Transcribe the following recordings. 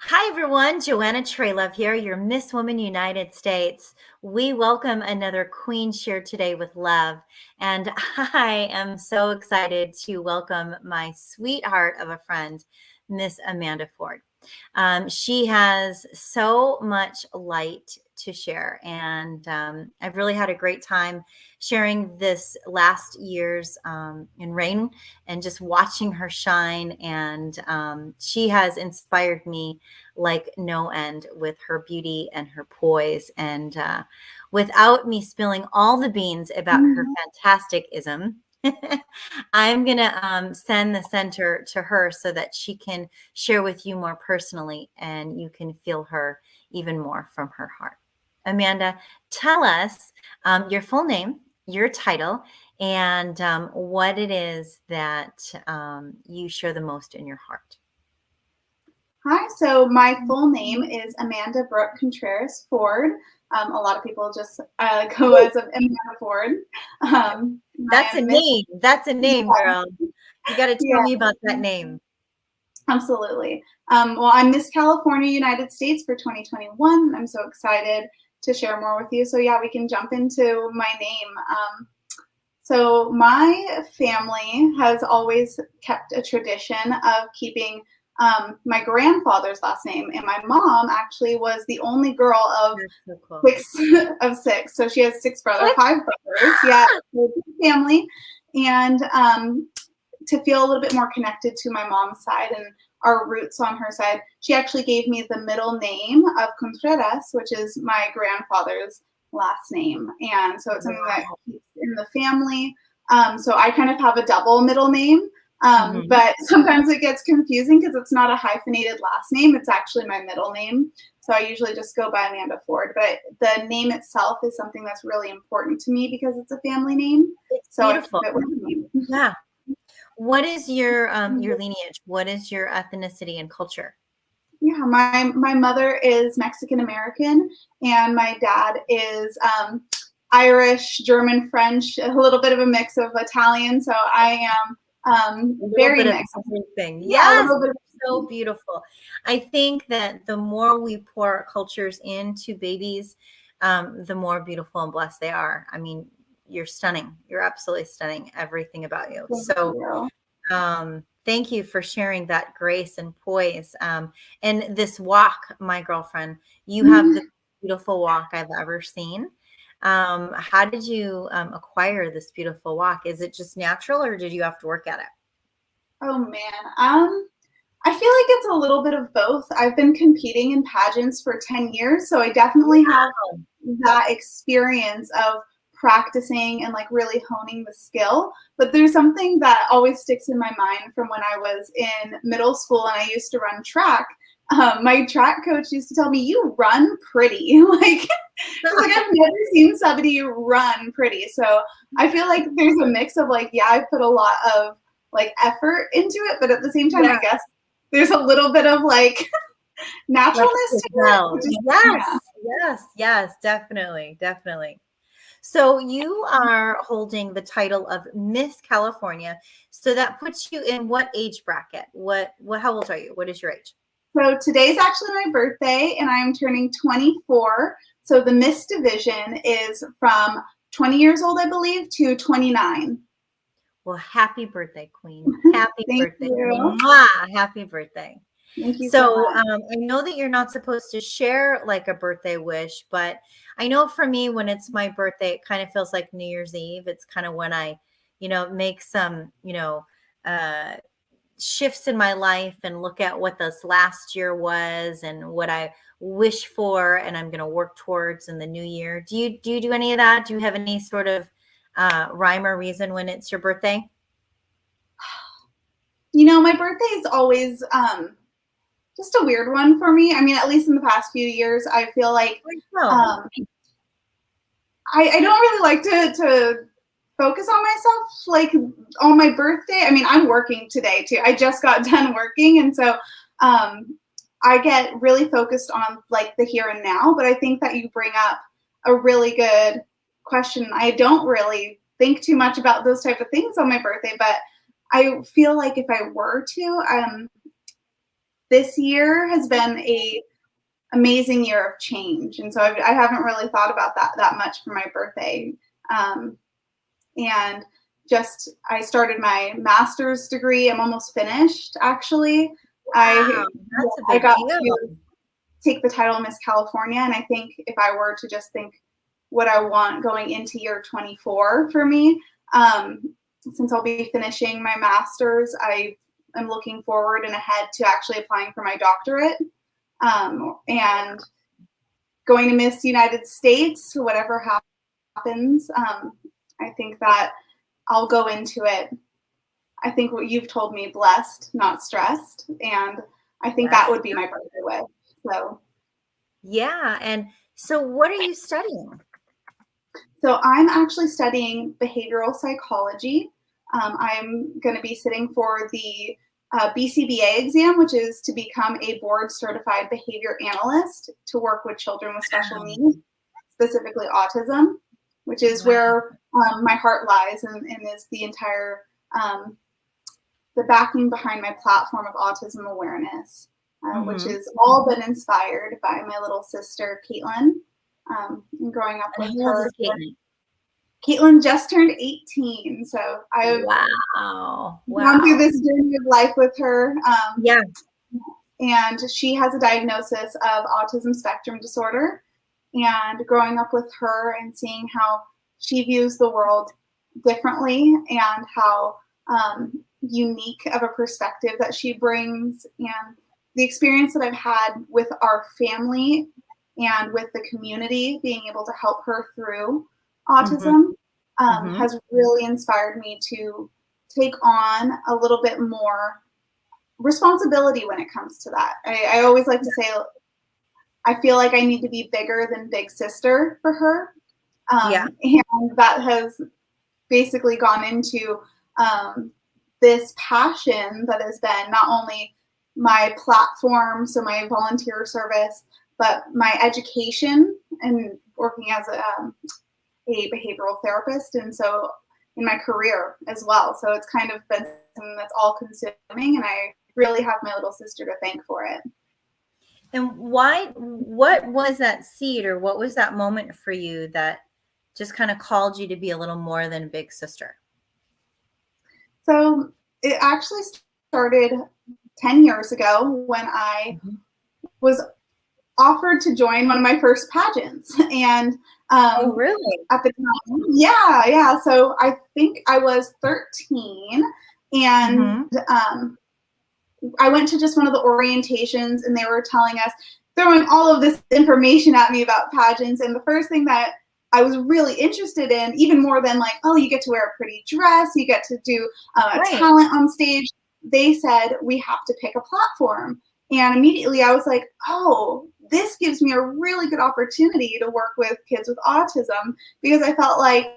Hi, everyone. Joanna Traylove here, your Miss Woman United States. We welcome another Queen Share today with love. And I am so excited to welcome my sweetheart of a friend, Miss Amanda Ford. She has so much light to share, and I've really had a great time sharing this last year's in rain and just watching her shine. And she has inspired me like no end with her beauty and her poise. And without me spilling all the beans about her fantastic ism, I'm going to send the center to her so that she can share with you more personally and you can feel her even more from her heart. Amanda, tell us your full name, your title, and what it is that you share the most in your heart. Hi, so my full name is Amanda Brooke Contreras Ford. A lot of people just go as Amanda Ford. That's a name. That's a name, Yeah, girl. You got to tell yeah, me about that name. absolutely. Well, I'm Miss California United States for 2021. I'm so excited to share more with you. So yeah, we can jump into my name. So my family has always kept a tradition of keeping my grandfather's last name, and my mom actually was the only girl of That's so cool. six. So she has five brothers. Yeah, family, and to feel a little bit more connected to my mom's side and our roots on her side, she actually gave me the middle name of Contreras, which is my grandfather's last name. And so it's something that keeps in the family. So I kind of have a double middle name, but sometimes it gets confusing because it's not a hyphenated last name. It's actually my middle name. So I usually just go by Amanda Ford, but the name itself is something that's really important to me because it's a family name. It's So beautiful. I keep it with me. Yeah. What is your lineage? What is your ethnicity and culture? Yeah, my mother is Mexican American, and my dad is Irish, German, French, a little bit of a mix of Italian. So I am very bit of mixed. everything. Yeah, a Yes, little bit of so beautiful. I think that the more we pour our cultures into babies, the more beautiful and blessed they are. I mean, you're stunning. You're absolutely stunning. Everything about you. Thank So you. thank you for sharing that grace and poise. And this walk, my girlfriend, you have the beautiful walk I've ever seen. How did you acquire this beautiful walk? Is it just natural or did you have to work at it? Oh man. I feel like it's a little bit of both. I've been competing in pageants for 10 years, so I definitely have that experience of practicing and like really honing the skill. But there's something that always sticks in my mind from when I was in middle school and I used to run track. My track coach used to tell me, "You run pretty." Like I've never seen somebody run pretty. So I feel like there's a mix of like, yeah, I've put a lot of like effort into it, but at the same time, Yeah. I guess there's a little bit of like Like naturalness to well. it. Just, Yes, yes, definitely, definitely. So you are holding the title of Miss California. So that puts you in what age bracket? How old are you? What is your age? So today's actually my birthday, and I'm turning 24. So the Miss division is from 20 years old, I believe, to 29. Well, happy birthday, Queen. Happy Thank birthday. you. Mwah! Happy birthday. Thank you so So much. I know that you're not supposed to share like a birthday wish, but I know for me, when it's my birthday, it kind of feels like New Year's Eve. It's kind of when I, make some, uh, shifts in my life and look at what this last year was and what I wish for and I'm going to work towards in the new year. Do you do any of that? Do you have any sort of rhyme or reason when it's your birthday? My birthday is always just a weird one for me. I mean, at least in the past few years, I feel like Oh, um, I don't really like to focus on myself like on my birthday. I mean, I'm working today too. I just got done working, and so I get really focused on like the here and now. But I think that you bring up a really good question. I don't really think too much about those type of things on my birthday, but I feel like if I were to, this year has been a amazing year of change. And so I haven't really thought about that much for my birthday. And I started my master's degree. I'm almost finished, actually. Wow, that's a I big got deal. to take the title Miss California. And I think if I were to just think what I want going into year 24 for me, since I'll be finishing my master's, I am looking forward and ahead to actually applying for my doctorate, and going to Miss United States, whatever happens. I think that I'll go into it, I think what you've told me, blessed, not stressed. And I think that would be my birthday wish. So yeah. And so what are you studying? So I'm actually studying behavioral psychology. I'm going to be sitting for the BCBA exam, which is to become a board certified behavior analyst to work with children with special needs, specifically autism, which is where my heart lies, and is the entire the backing behind my platform of autism awareness, which has all been inspired by my little sister, Caitlin, and growing up with her. Caitlin just turned 18, so I've gone through this journey of life with her. And she has a diagnosis of autism spectrum disorder. And growing up with her and seeing how she views the world differently, and how unique of a perspective that she brings, and the experience that I've had with our family and with the community, being able to help her through autism, has really inspired me to take on a little bit more responsibility when it comes to that. I always like to say, I feel like I need to be bigger than big sister for her. And that has basically gone into this passion that has been not only my platform, so my volunteer service, but my education and working as a behavioral therapist, and so in my career as well. So it's kind of been something that's all consuming, and I really have my little sister to thank for it. And what was that seed, or what was that moment for you that just kind of called you to be a little more than a big sister? So it actually started 10 years ago when I was offered to join one of my first pageants. And oh, really? At the time, yeah. So I think I was 13, and I went to just one of the orientations, and they were telling us, throwing all of this information at me about pageants. And the first thing that I was really interested in, even more than like, oh, you get to wear a pretty dress, you get to do a talent on stage, they said, we have to pick a platform. And immediately I was like, oh, this gives me a really good opportunity to work with kids with autism, because I felt like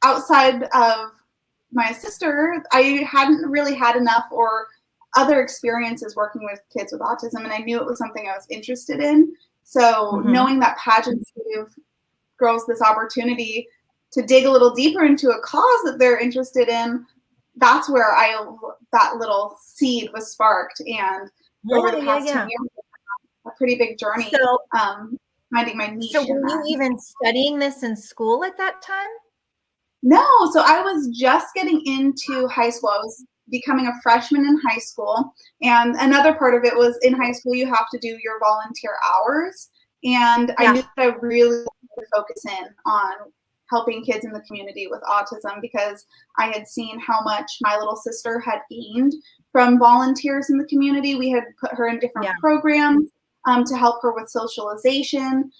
outside of my sister, I hadn't really had enough or other experiences working with kids with autism, and I knew it was something I was interested in. So knowing that pageants give girls this opportunity to dig a little deeper into a cause that they're interested in, that's where that little seed was sparked. And over the past 10 years, a pretty big journey, finding my niche. So were you even studying this in school at that time? No, so I was just getting into high school. I was becoming a freshman in high school. And another part of it was, in high school, you have to do your volunteer hours. And I knew that I really wanted to focus in on helping kids in the community with autism, because I had seen how much my little sister had gained from volunteers in the community. We had put her in different programs to help her with socialization.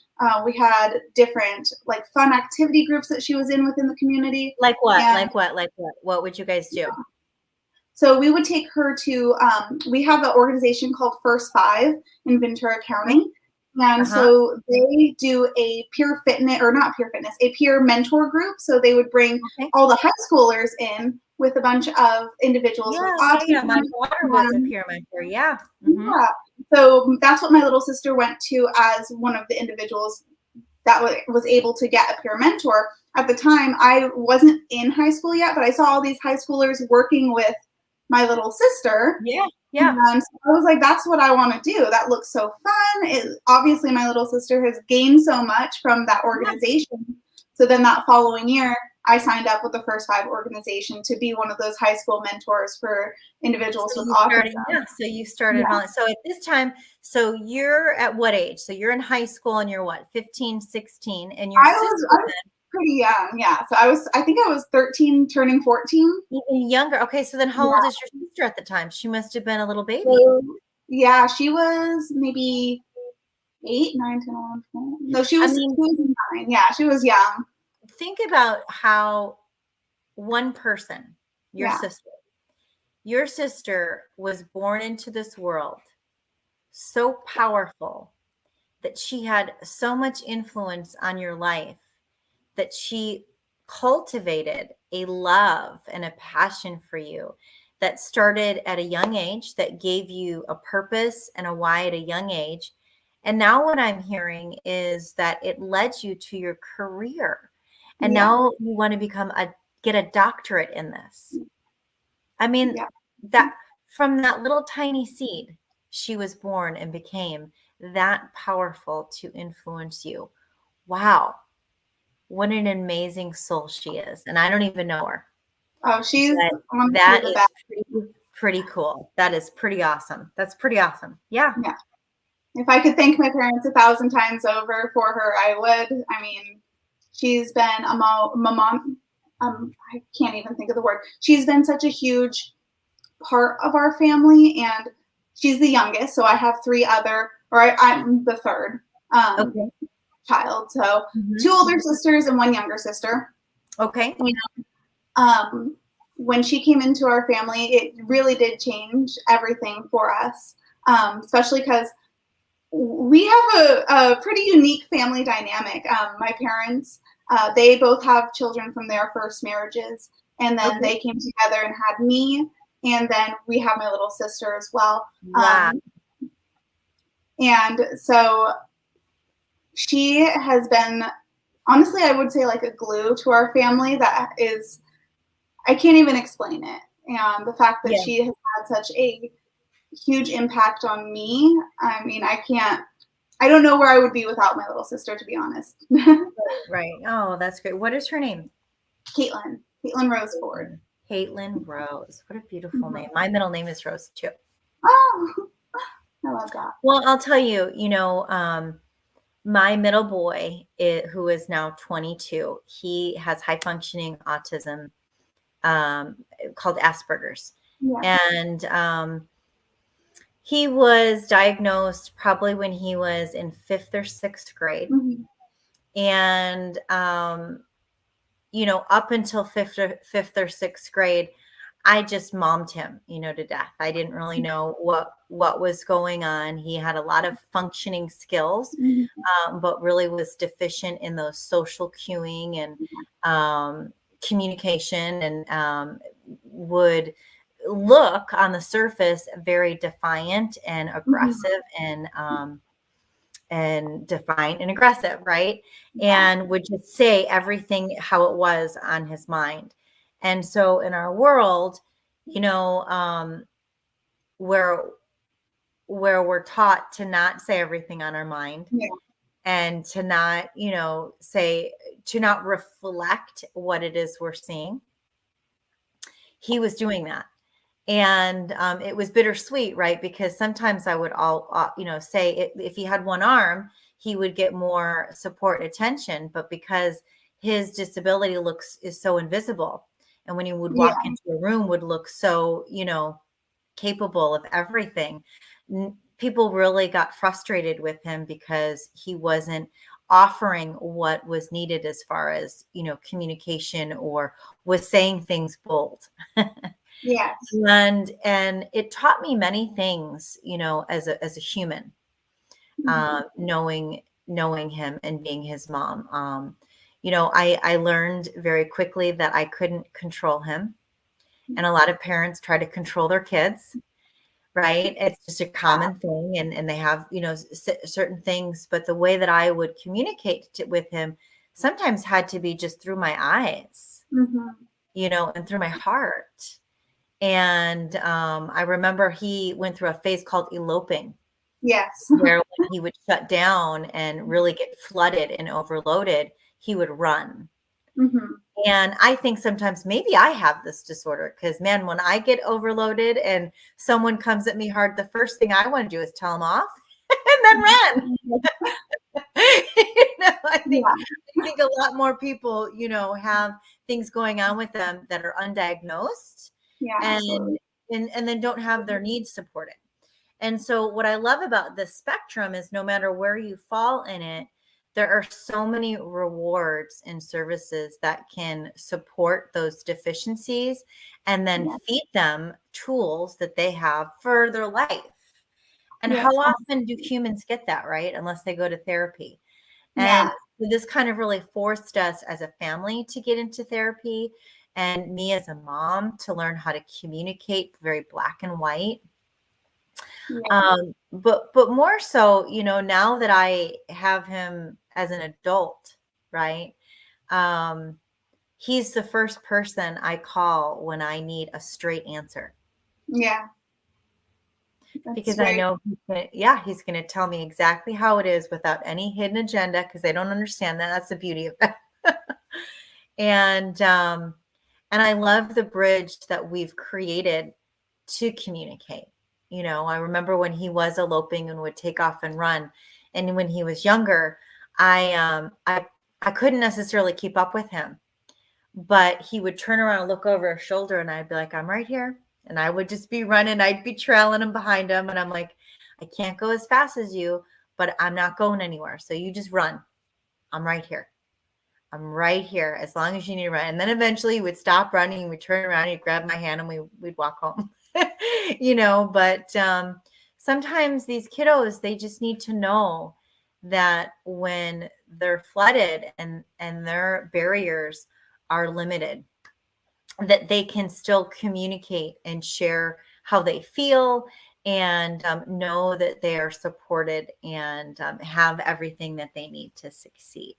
We had different like fun activity groups that she was in within the community. Like what? Like what? What would you guys do? So we would take her to, we have an organization called First Five in Ventura County. And so they do a peer fitness, or not peer fitness, a peer mentor group. So they would bring all the high schoolers in with a bunch of individuals with autism. My daughter was a peer mentor, Yeah, so that's what my little sister went to as one of the individuals that was able to get a peer mentor. At the time, I wasn't in high school yet, but I saw all these high schoolers working with my little sister. Yeah. Yeah. And so I was like, that's what I want to do. That looks so fun. Obviously, my little sister has gained so much from that Yeah. organization. So then that following year, I signed up with the First Five organization to be one of those high school mentors for individuals So with you started, autism. yeah. So you started, Yeah. so at this time, so you're at what age? So you're in high school and you're what, 15, 16, and your sister I was pretty young. Yeah. So I think I was 13 turning 14. even younger. Okay. So then how Yeah. old is your sister at the time? She must have been a little baby. So, yeah, she was maybe 8, 9, 10, 11, 12. No, I she mean, was 9. Yeah, she was young. think about how one person, Yeah. your sister was born into this world so powerful that she had so much influence on your life that she cultivated a love and a passion for you that started at a young age, that gave you a purpose and a why at a young age. And now what I'm hearing is that it led you to your career. And Yeah. now you want to get a doctorate in this. I mean, Yeah. that from that little tiny seed, she was born and became that powerful to influence you. Wow. What an amazing soul she is. And I don't even know her. Oh, she's But honestly that the is best. pretty cool. That is pretty awesome. That's pretty awesome. Yeah. Yeah. If I could thank my parents 1,000 times over for her, I would. I mean, she's been a mom. I can't even think of the word. She's been such a huge part of our family, and she's the youngest. So I have I'm the third Okay. child. So Mhm. 2 older sisters and 1 younger sister. Okay. And when she came into our family, it really did change everything for us, especially because we have a pretty unique family dynamic. My parents, they both have children from their first marriages, and then Okay. they came together and had me, and then we have my little sister as well. Wow. And so she has been, honestly, I would say like a glue to our family that is, I can't even explain it. And the fact that Yeah. she has had such a huge impact on me, I mean, I don't know where I would be without my little sister, to be honest. Right. Oh, that's great. What is her name? Caitlin Rose Ford. Caitlin Rose. What a beautiful Mhm. name. My middle name is Rose too. Oh, I love that. Well, I'll tell you, my middle boy, who is now 22, he has high functioning autism, called Asperger's. Yeah. And he was diagnosed probably when he was in 5th or 6th grade. Mm-hmm. And, up until fifth or sixth grade, I just mommed him, to death. I didn't really know what was going on. He had a lot of functioning skills, Mm-hmm. but really was deficient in those social cueing and communication, and would look on the surface very defiant and Mm-hmm. aggressive and defiant and aggressive, right? Yeah. And would just say everything how it was on his mind. And so in our world, you know, um, where where we're taught to not say everything on our mind Yeah. and to not, to not reflect what it is we're seeing. He was doing that. And it was bittersweet, right? Because sometimes I would say if he had one arm, he would get more support and attention. But because his disability is so invisible, and when he would Yeah. walk into a room, would look so, capable of everything, people really got frustrated with him because he wasn't offering what was needed as far as, communication, or was saying things bold. Yes. And it taught me many things, as a human, Mm-hmm. knowing him and being his mom. I learned very quickly that I couldn't control him, and a lot of parents try to control their kids, right? It's just a Yeah. common thing, and they have, certain things. But the way that I would communicate with him sometimes had to be just through my eyes, Mm-hmm. and through my heart. And I remember he went through a phase called eloping, Yes. where when he would shut down and really get flooded and overloaded, he would run. Hmm. And I think sometimes maybe I have this disorder because, man, when I get overloaded and someone comes at me hard, the first thing I want to do is tell them off and then run. I think Yeah. a lot more people, have things going on with them that are undiagnosed Yeah, and absolutely. and then don't have their needs supported. And so what I love about this spectrum is no matter where you fall in it, there are so many rewards and services that can support those deficiencies and then Yeah. feed them tools that they have for their life. And how Yes. often do humans get that, right? Unless they go to therapy. Yeah. And this kind of really forced us as a family to get into therapy and me as a mom to learn how to communicate very black and white. Yeah. But more so, now that I have him as an adult, right? Um, he's the first person I call when I need a straight answer Yeah. That's because I very, know he's gonna tell me exactly how it is without any hidden agenda because they don't understand that. That's the beauty of that. And and I love the bridge that we've created to communicate. I remember when he was eloping and would take off and run, and when he was younger, I couldn't necessarily keep up with him, but he would turn around and look over his shoulder, and I'd be like, "I'm right here," and I would just be running. I'd be trailing him behind him, and I'm like, "I can't go as fast as you, but I'm not going anywhere. So you just run. I'm right here." I'm right here as long as you need to run. And then eventually he would stop running, we'd turn around, he'd grab my hand and we'd walk home. But sometimes these kiddos, they just need to know that when they're flooded and their barriers are limited, that they can still communicate and share how they feel and know that they are supported and have everything that they need to succeed.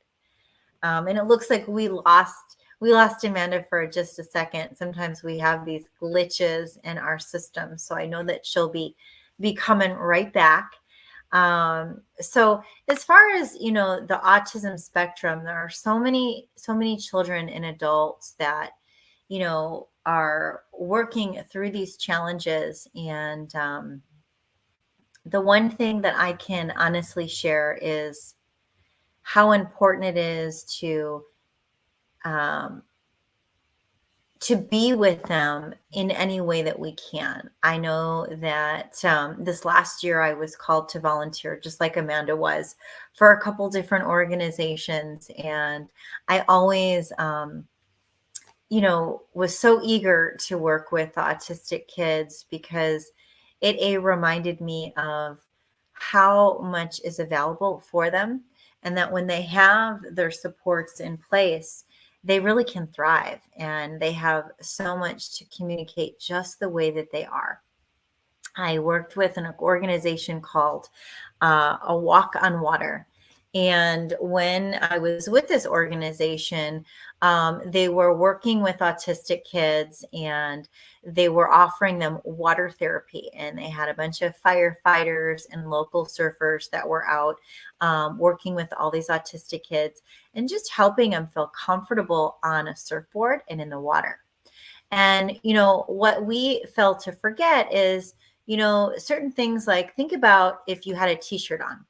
And it looks like we lost Amanda for just a second. Sometimes we have these glitches in our system, so I know that she'll be coming right back. So as far as the autism spectrum, there are so many children and adults that are working through these challenges. And the one thing that I can honestly share is how important it is um, to be with them in any way that we can. I know that this last year I was called to volunteer, just like Amanda was, for a couple different organizations. And I always, was so eager to work with autistic kids because it reminded me of how much is available for them and that when they have their supports in place, they really can thrive and they have so much to communicate just the way that they are. I worked with an organization called A Walk on Water. And when I was with this organization, they were working with autistic kids and they were offering them water therapy. And they had a bunch of firefighters and local surfers that were out working with all these autistic kids and just helping them feel comfortable on a surfboard and in the water. And, what we fail to forget is, certain things like think about if you had a t shirt on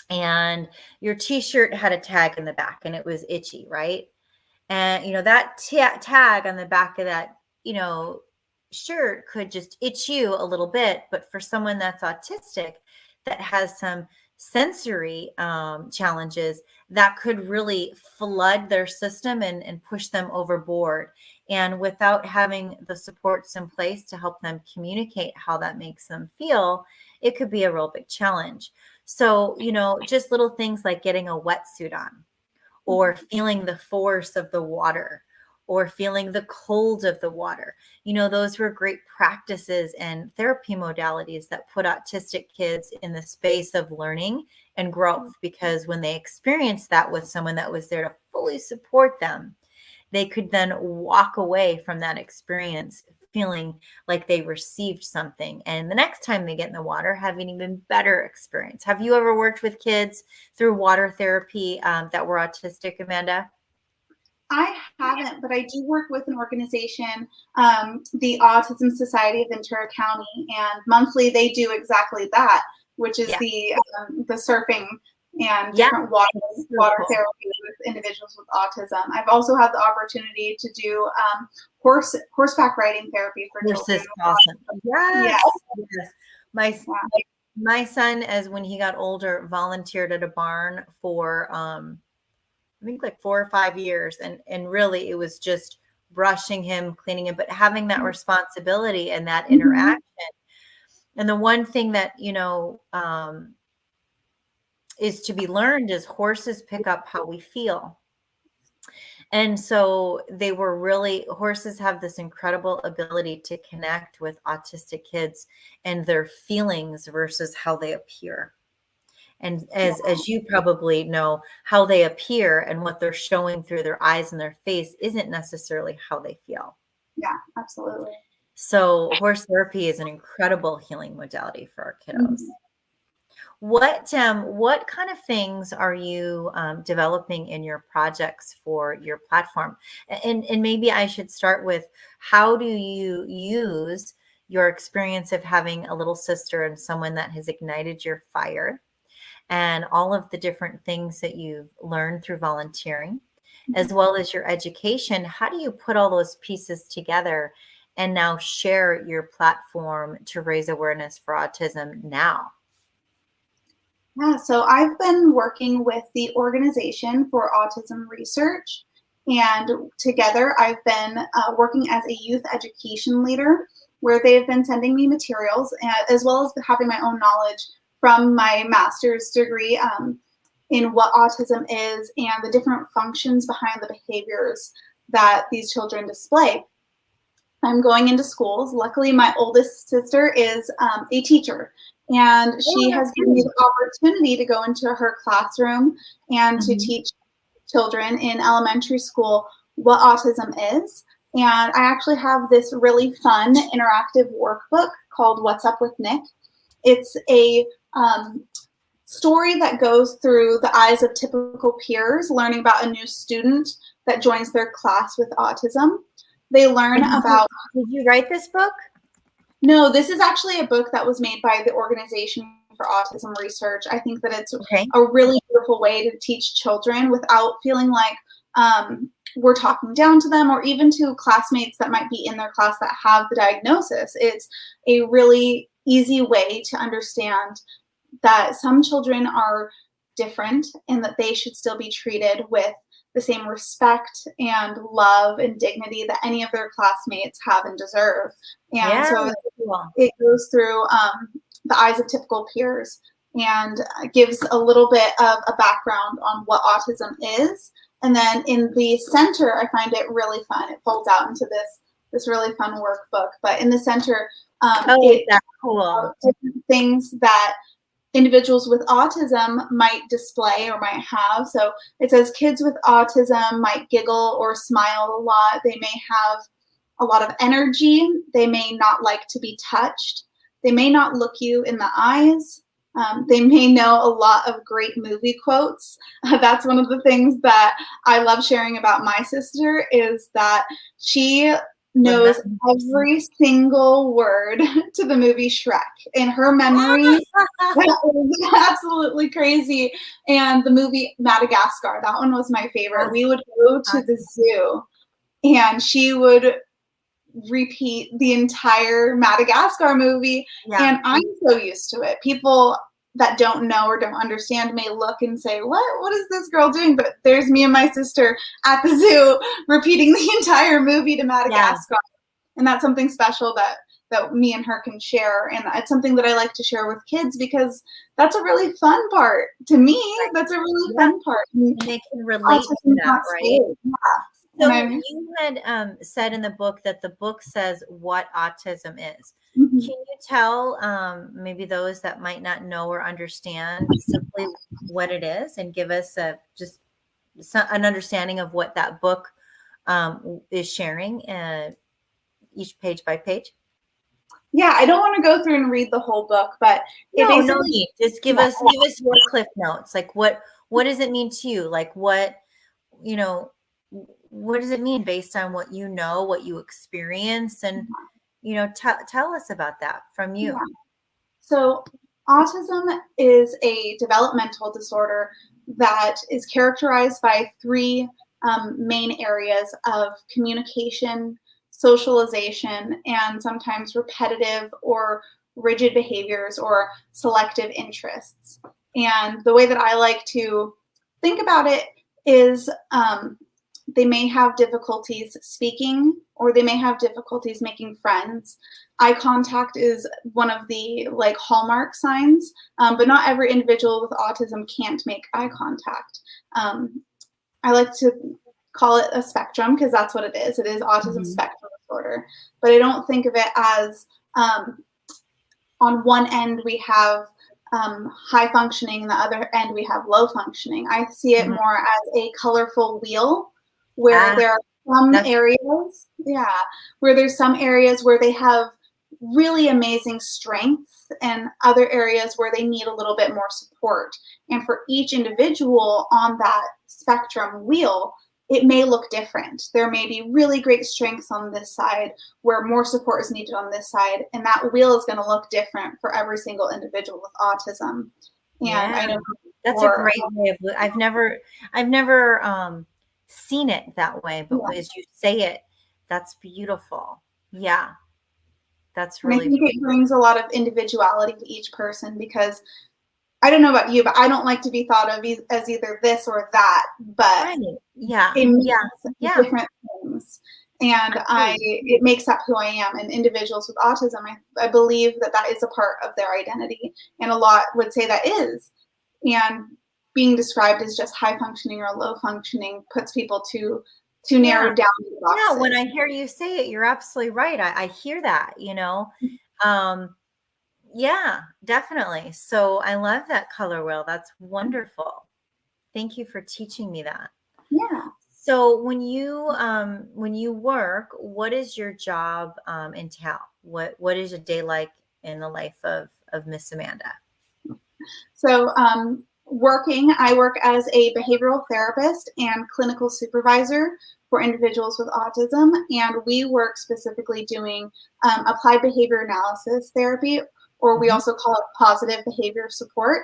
and your t shirt had a tag in the back and it was itchy, right? And, that tag on the back of that, shirt could just itch you a little bit. But for someone that's autistic, that has some sensory challenges, that could really flood their system and push them overboard. And without having the supports in place to help them communicate how that makes them feel, it could be a real big challenge. So, just little things like getting a wetsuit on or feeling the force of the water or feeling the cold of the water. Those were great practices and therapy modalities that put autistic kids in the space of learning and growth because when they experienced that with someone that was there to fully support them, they could then walk away from that experience feeling like they received something, and the next time they get in the water, have an even better experience. Have you ever worked with kids through water therapy that were autistic, Amanda? I haven't, but I do work with an organization, the Autism Society of Ventura County, and monthly they do exactly that, which is Yeah. the surfing and Yeah. different water So cool. therapy with individuals with autism. I've also had the opportunity to do horseback riding therapy for This children. is awesome. Yeah, Yes. Yes. My yeah. my son, as when he got older, volunteered at a barn for I think like 4 or 5 years, and really it was just brushing him, cleaning him, but having that responsibility and that Mhm. interaction. And the one thing that, is to be learned is horses pick up how we feel. And so horses have this incredible ability to connect with autistic kids and their feelings versus how they appear. And as you probably know, how they appear and what they're showing through their eyes and their face isn't necessarily how they feel. Yeah, absolutely. So horse therapy is an incredible healing modality for our kiddos. Mhm. What kind of things are you developing in your projects for your platform? And maybe I should start with, how do you use your experience of having a little sister and someone that has ignited your fire, and all of the different things that you've learned through volunteering, as Mhm. well as your education? How do you put all those pieces together and now share your platform to raise awareness for autism now? Yeah, so I've been working with the Organization for Autism Research, and together I've been working as a youth education leader, where they've been sending me materials, as well as having my own knowledge from my master's degree in what autism is and the different functions behind the behaviors that these children display. I'm going into schools. Luckily, my oldest sister is a teacher, and Oh, she has that's given me great. the opportunity to go into her classroom and to Mhm. teach children in elementary school what autism is. And I actually have this really fun interactive workbook called What's Up with Nick. It's a story that goes through the eyes of typical peers learning about a new student that joins their class with autism. They learn And about did you write this book? No, this is actually a book that was made by the Organization for Autism Research. I think that it's Okay. a really beautiful way to teach children without feeling like we're talking down to them, or even to classmates that might be in their class that have the diagnosis. It's a really easy way to understand that some children are different and that they should still be treated with the same respect and love and dignity that any of their classmates have and deserve. And Yeah, so cool. it goes through the eyes of typical peers and gives a little bit of a background on what autism is. And then in the center, I find it really fun. It folds out into this really fun workbook. But in the center, Oh, it that's cool. different things that individuals with autism might display or might have. So it says kids with autism might giggle or smile a lot. They may have a lot of energy. They may not like to be touched. They may not look you in the eyes. They may know a lot of great movie quotes. That's one of the things that I love sharing about my sister, is that she Love that. knows every single word to the movie Shrek. In her memory, that was absolutely crazy. And the movie Madagascar, that one was my favorite. We would go to the zoo and she would repeat the entire Madagascar movie. Yeah. And I'm so used to it. People that don't know or don't understand may look and say, what is this girl doing? But there's me and my sister at the zoo repeating the entire movie to Yeah. Madagascar. And that's something special that me and her can share. And it's something that I like to share with kids, because that's a really fun part. To me, that's a really Yeah. fun part. And they can relate to Autism's that, not right? scary. Yeah. And So I'm you had said in the book that the book says what autism is. mhm. Can you tell maybe those that might not know or understand simply what it is, and give us an understanding of what that book is sharing? each page by page? Yeah, I don't want to go through and read the whole book, but it No, no basically, need. Just give yeah, us your cliff notes. Like what does it mean to you? Like what, you know, what does it mean based on what you know, what you experience, and tell us about that from yeah. you. So autism is a developmental disorder that is characterized by three main areas of communication, socialization, and sometimes repetitive or rigid behaviors or selective interests. And the way that I like to think about it is they may have difficulties speaking or they may have difficulties making friends. Eye contact is one of the like hallmark signs, but not every individual with autism can't make eye contact. I like to call it a spectrum because that's what it is. It is autism Mhm. spectrum disorder, but I don't think of it as on one end we have high functioning, the other end we have low functioning. I see it Mhm. more as a colorful wheel where Ah, there are some that's areas, yeah, where there's some areas where they have really amazing strengths and other areas where they need a little bit more support. And for each individual on that spectrum wheel, it may look different. There may be really great strengths on this side where more support is needed on this side, and that wheel is going to look different for every single individual with autism. And I yeah. know That's a for great way of I've never seen it that way, but yeah, as you say it, that's beautiful. Yeah, that's and I really think it brings a lot of individuality to each person because I don't know about you, but I don't like to be thought of as either this or that, but right. Yeah. it Yeah. means Yeah. different things. And Agreed. it makes up who I am. And individuals with autism, I believe that that is a part of their identity. And a lot would say that is. And being described as just high functioning or low functioning puts people too Yeah. narrowed down into Yeah, when boxes. I hear you say it, you're absolutely right. I hear that, you know. Um, yeah, definitely. So I love that color wheel. That's wonderful. Thank you for teaching me that. Yeah. So when you work, what is your job entail? What is a day like in the life of Miss Amanda? So, I work as a behavioral therapist and clinical supervisor for individuals with autism, and we work specifically doing applied behavior analysis therapy, or we Hmm. also call it positive behavior support.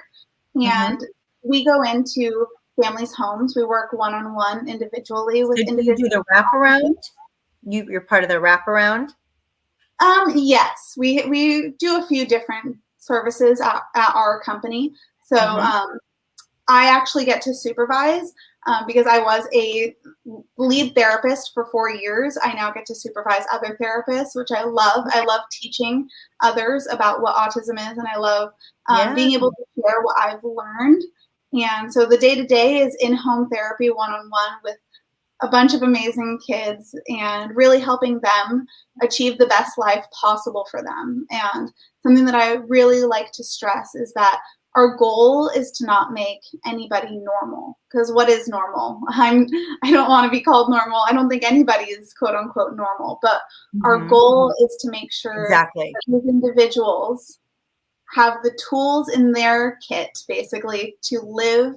And Hmm. we go into families' homes. We work one on one individually with So do you do individuals. the wraparound? You're part of the wraparound? Yes, we do a few different services at our company. So Hmm. I actually get to supervise because I was a lead therapist for 4 years. I now get to supervise other therapists, which I love. I love teaching others about what autism is, and I love Yeah. being able to share what I've learned. And so the day to day is in home therapy one on one with a bunch of amazing kids and really helping them achieve the best life possible for them. And something that I really like to stress is that our goal is to not make anybody normal, because what is normal? I don't want to be called normal. I don't think anybody is quote unquote normal, but our Hmm. goal is to make sure Exactly. that these individuals have the tools in their kit basically to live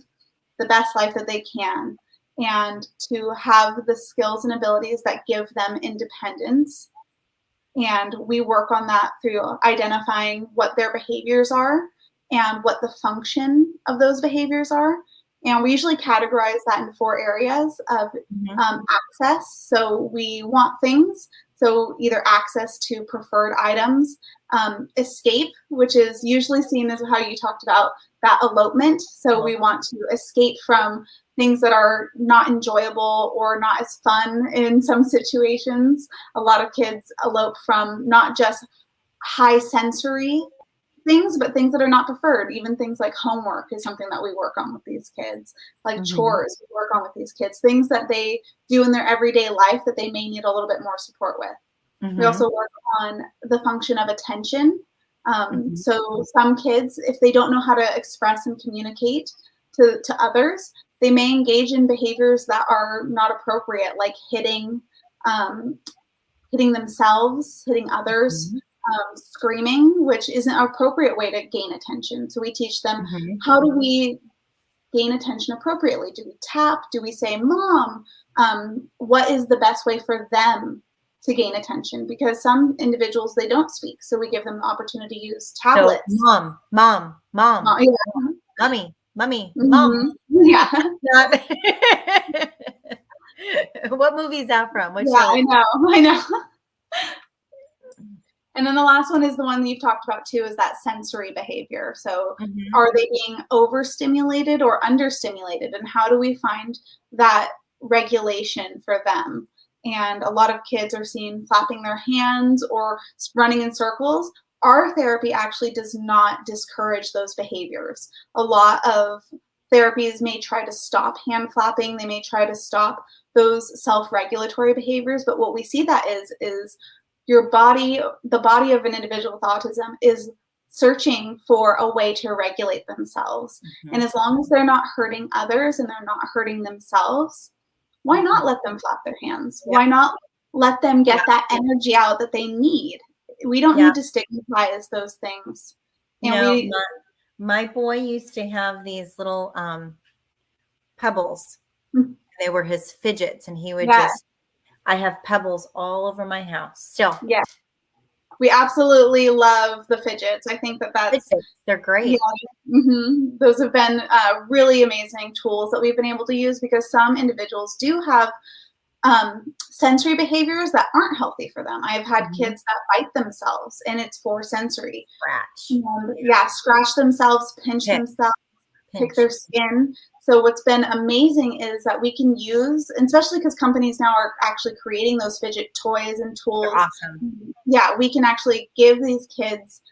the best life that they can and to have the skills and abilities that give them independence. And we work on that through identifying what their behaviors are and what the function of those behaviors are. And we usually categorize that in four areas of Hmm. access. So we want things, so either access to preferred items, escape, which is usually seen as how you talked about that elopement. So we want to escape from things that are not enjoyable or not as fun in some situations. A lot of kids elope from not just high sensory things, but things that are not preferred. Even things like homework is something that we work on with these kids, like Hmm. chores, we work on with these kids, things that they do in their everyday life that they may need a little bit more support with. We Hmm. also work on the function of attention. Hmm. So some kids, if they don't know how to express and communicate to others, they may engage in behaviors that are not appropriate, like hitting, um, hitting themselves, hitting others, Mhm. screaming, which isn't an appropriate way to gain attention. So we teach them, Mhm. how do we gain attention appropriately? Do we tap? Do we say, Mom? What is the best way for them to gain attention? Because some individuals, they don't speak. So we give them the opportunity to use So tablets. mom, mom, mom, Yeah. mummy, mummy, mom. Mhm. Yeah. Not what movie is that from? What Yeah, show? I know. I know. And then the last one is the one that you've talked about too, is that sensory behavior. So Mhm. are they being overstimulated or understimulated? And how do we find that regulation for them? And a lot of kids are seen clapping their hands or running in circles. Our therapy actually does not discourage those behaviors. A lot of therapies may try to stop hand flapping, they may try to stop those self-regulatory behaviors, but what we see that is your body, the body of an individual with autism is searching for a way to regulate themselves. And Mhm. as long as they're not hurting others and they're not hurting themselves, why Mhm. not let them flap their hands? Yep. Why not let them Yeah. get that energy out that they need? We don't Yeah. need to stigmatize those things. And No, we, my boy used to have these little pebbles. mm, They were his fidgets, and he would yeah, just I have pebbles all over my house still. yeah, we absolutely love the fidgets. I think that that's, Fidgets, they're yeah, great. those have been really amazing tools that we've been able to use because some individuals do have sensory behaviors that aren't healthy for them. I've had Mhm. kids that bite themselves and it's for sensory. Scratch. And Yeah. yeah, scratch themselves, pinch Pick, themselves, pick pinch. their skin. So what's been amazing is that we can use, and especially because companies now are actually creating those fidget toys and They're tools. awesome. Yeah, we can actually give these kids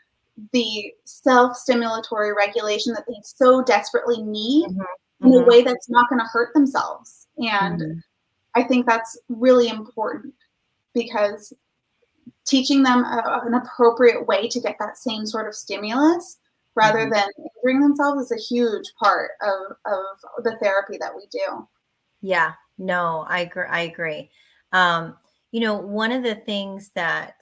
the self-stimulatory regulation that they so desperately need Mhm. in a Mhm. way that's not going to hurt themselves. And Mhm. I think that's really important because teaching them an appropriate way to get that same sort of stimulus rather Mhm. than injuring themselves is a huge part of the therapy that we do. Yeah. No, I agree. I agree. Um, one of the things that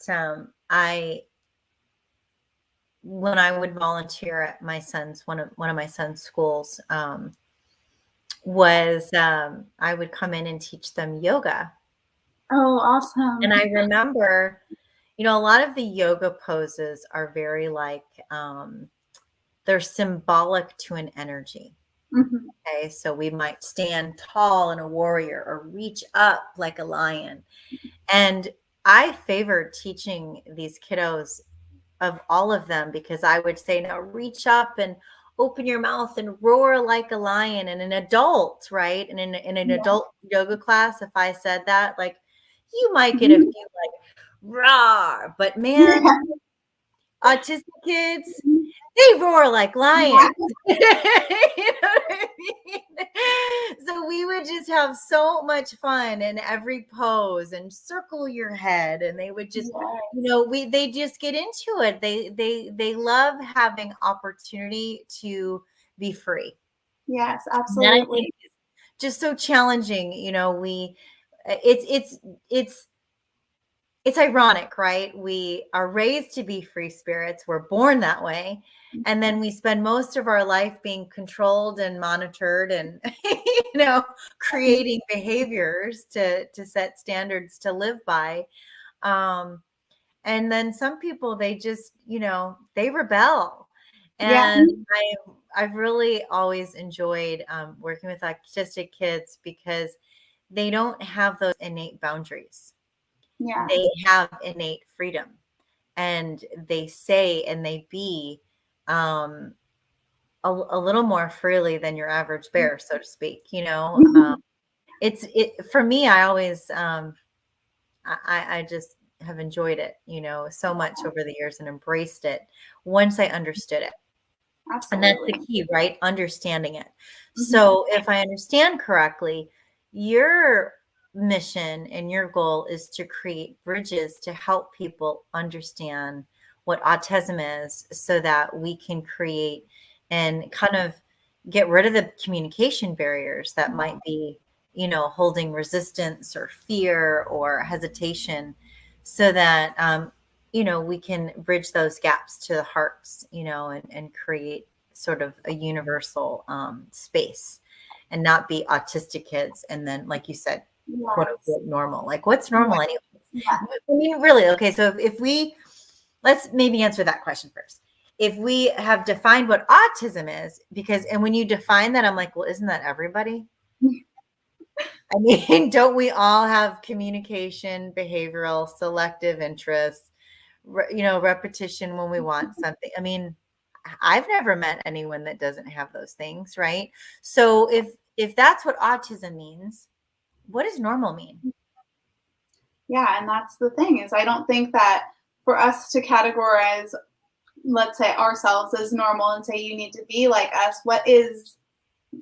when I would volunteer at my son's one of my son's schools, was I would come in and teach them yoga. Oh, And I awesome. remember, a lot of the yoga poses are very like they're symbolic to an energy. Mhm. Okay, so we might stand tall in a warrior or reach up like a lion. And I favored teaching these kiddos of all of them because I would say, now reach up and open your mouth and roar like a lion. And an adult, right? And in an Yeah. adult yoga class, if I said that, like you might get a few like raw, but man, Yeah. autistic kids, they roar like lions. Yeah. You know what I mean? So we would just have so much fun in every pose and circle your head, and they would just, Yes. they just get into it. They love having opportunity to be free. Yes, And that I think absolutely. is just so challenging. We it's it's ironic, right? We are raised to be free spirits. We're born that way. And then we spend most of our life being controlled and monitored and, creating behaviors to set standards to live by. Um, and then some people, they just, they rebel. Yeah. And I've really always enjoyed working with autistic kids because they don't have those innate boundaries. Yeah. They have innate freedom, and they say and they be um, a little more freely than your average bear, so to speak. It for me. I always I just have enjoyed it, so much over the years and embraced it once I understood it. And that's the Absolutely. key, right? Understanding it. Mhm. So if I understand correctly, your mission and your goal is to create bridges to help people understand what autism is so that we can create and kind of get rid of the communication barriers that might be, holding resistance or fear or hesitation. so that, we can bridge those gaps to the hearts, and create sort of a universal space and not be autistic kids. And then, like you said, quote Yes. unquote normal. Like, what's Yeah. normal anyways? Yeah. I mean, really, okay. So if we, let's maybe answer that question first. If we have defined what autism is, and when you define that, I'm like, well, isn't that everybody? I mean, don't we all have communication, behavioral, selective interests, repetition when we want something? I mean, I've never met anyone that doesn't have those things, right? So if that's what autism means, what does normal mean? Yeah, and that's the thing is I don't think that for us to categorize, let's say, ourselves as normal and say you need to be like us, what is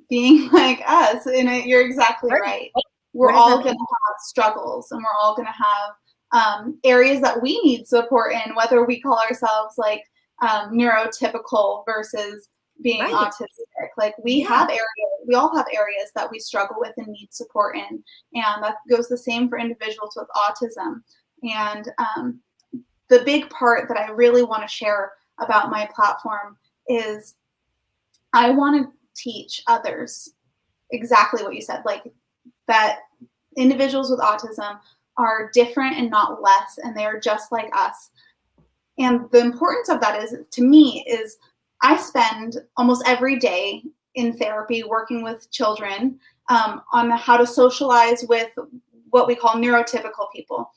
being like us? And you're exactly right. We're What does that all mean? going to have struggles, and we're all going to have areas that we need support in, whether we call ourselves like neurotypical versus being Right. autistic. Like we have areas, we all have areas that we struggle with and need support in, and that goes the same for individuals with autism. And the big part that I really want to share about my platform is I want to teach others exactly what you said, like that individuals with autism are different and not less, and they are just like us. And the importance of that is, to me, is I spend almost every day in therapy working with children on how to socialize with what we call neurotypical people.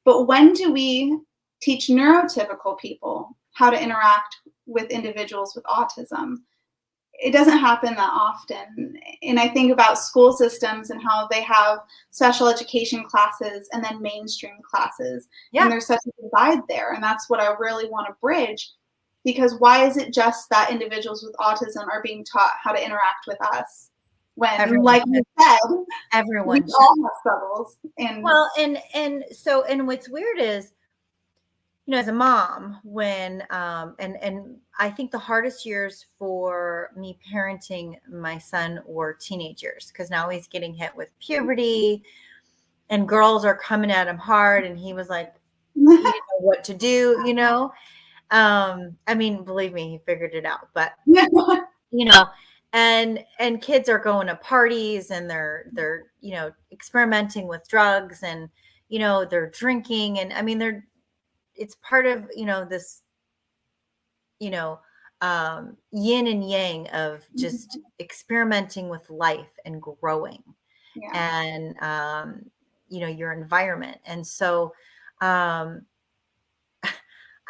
But when do we teach neurotypical people how to interact with individuals with autism? It doesn't happen that often. And I think about school systems and how they have special education classes and then mainstream classes. Yeah. And there's such a divide there. And that's what I really want to bridge. Because why is it just that individuals with autism are being taught how to interact with us? When, like you said, everyone we all have struggles. And well, and what's weird is, as a mom, when and I think the hardest years for me parenting my son were teenage years, because now he's getting hit with puberty and girls are coming at him hard, and he was like, he didn't know what to do. I mean, believe me, he figured it out, but and kids are going to parties, and they're experimenting with drugs, and they're drinking, and I mean it's part of this yin and yang of just experimenting with life and growing, and your environment. And so I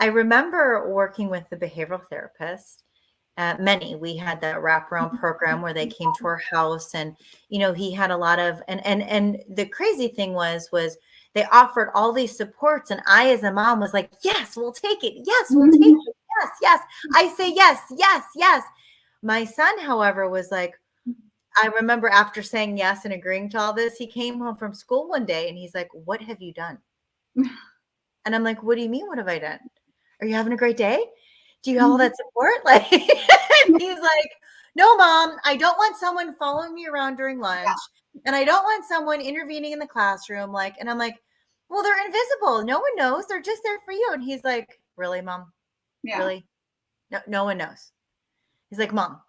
remember working with the behavioral therapist. We had that wraparound program where they came to our house, and he had a lot of, and the crazy thing was they offered all these supports, and I, as a mom, was like, yes, we'll take it. Yes, we'll take it. Yes, yes. I say yes, yes, yes. My son, however, was like, I remember after saying yes and agreeing to all this, he came home from school one day and he's like, what have you done? And I'm like, what do you mean? What have I done? Are you having a great day? Do you have all that support? Like, he's like, no, mom, I don't want someone following me around during lunch. And I don't want someone intervening in the classroom. Like, and I'm like, well, they're invisible. No one knows. They're just there for you. And he's like, really, mom? Really? No one knows. He's like, mom,